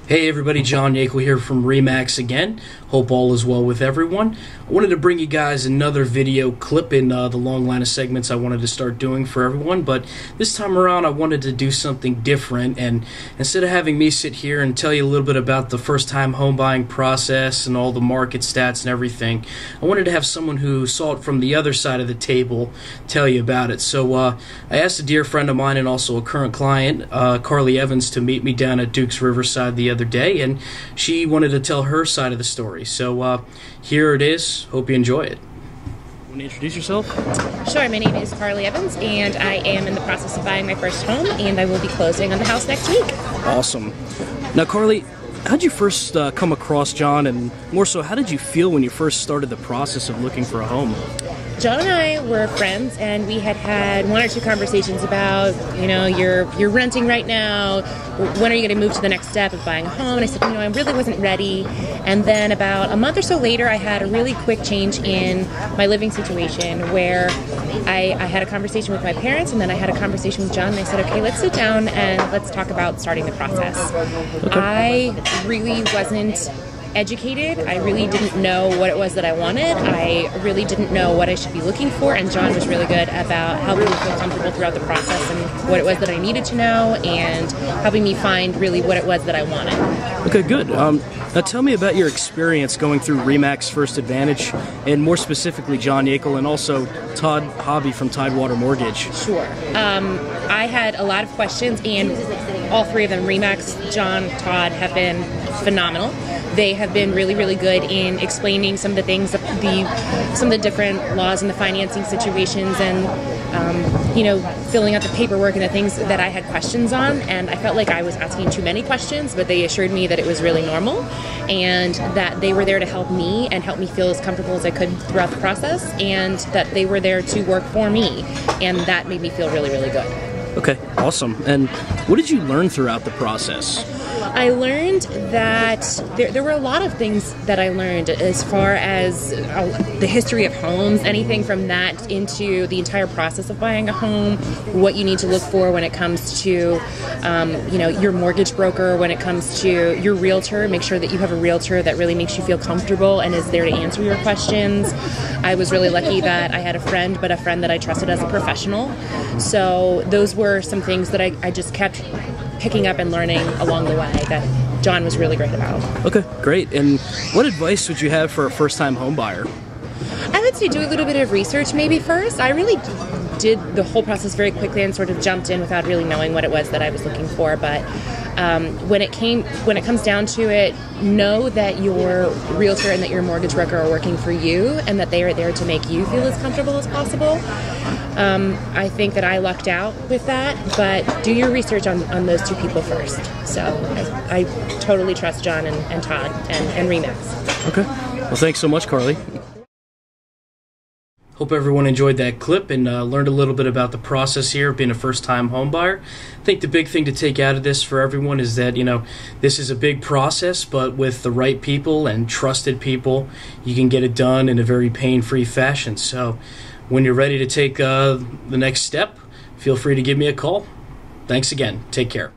Hey everybody, John Yackel here from Remax again. Hope all is well with everyone. I wanted to bring you guys another video clip in the long line of segments I wanted to start doing for everyone, but this time around I wanted to do something different, and instead of having me sit here and tell you a little bit about the first time home buying process and all the market stats and everything, I wanted to have someone who saw it from the other side of the table tell you about it. So I asked a dear friend of mine and also a current client, Carly Evans, to meet me down at Duke's Riverside the other day, and she wanted to tell her side of the story. So here it is. Hope you enjoy it. Want to introduce yourself? Sure. My name is Carly Evans, and I am in the process of buying my first home, and I will be closing on the house next week. Awesome. Now, Carly, how did you first come across John, and more so, how did you feel when you first started the process of looking for a home? John and I were friends, and we had had one or two conversations about, you're renting right now. When are you going to move to the next step of buying a home? And I said, I really wasn't ready. And then about a month or so later, I had a really quick change in my living situation where I had a conversation with my parents, and then I had a conversation with John, and I said, okay, let's sit down and let's talk about starting the process. Okay. I really wasn't educated. I really didn't know what it was that I wanted. I really didn't know what I should be looking for, and John was really good about helping me feel comfortable throughout the process and what it was that I needed to know, and helping me find really what it was that I wanted. Okay, good. Now tell me about your experience going through Remax First Advantage, and more specifically John Yackel and also Todd Hobby from Tidewater Mortgage. Sure. I had a lot of questions, and all three of them, Remax, John, Todd, have been phenomenal. They have been really, really good in explaining some of the things, some of the different laws and the financing situations, and filling out the paperwork and the things that I had questions on. And I felt like I was asking too many questions, but they assured me that it was really normal, and that they were there to help me and help me feel as comfortable as I could throughout the process, and that they were there to work for me, and that made me feel really, really good. Okay, awesome. And what did you learn throughout the process? I learned that there were a lot of things that I learned as far as the history of homes, anything from that into the entire process of buying a home, what you need to look for when it comes to, your mortgage broker, when it comes to your realtor. Make sure that you have a realtor that really makes you feel comfortable and is there to answer your questions. I was really lucky that I had a friend that I trusted as a professional. So those were some things that I just kept picking up and learning along the way that John was really great about. Okay, great. And what advice would you have for a first-time home buyer? I would say do a little bit of research maybe first. I really did the whole process very quickly and sort of jumped in without really knowing what it was that I was looking for. But when it comes down to it, know that your realtor and that your mortgage broker are working for you, and that they are there to make you feel as comfortable as possible. I think that I lucked out with that, but do your research on those two people first. So I totally trust John and Todd and Remax. Okay. Well, thanks so much, Carly. Hope everyone enjoyed that clip and learned a little bit about the process here of being a first-time home buyer. I think the big thing to take out of this for everyone is that, this is a big process, but with the right people and trusted people, you can get it done in a very pain-free fashion. So when you're ready to take the next step, feel free to give me a call. Thanks again. Take care.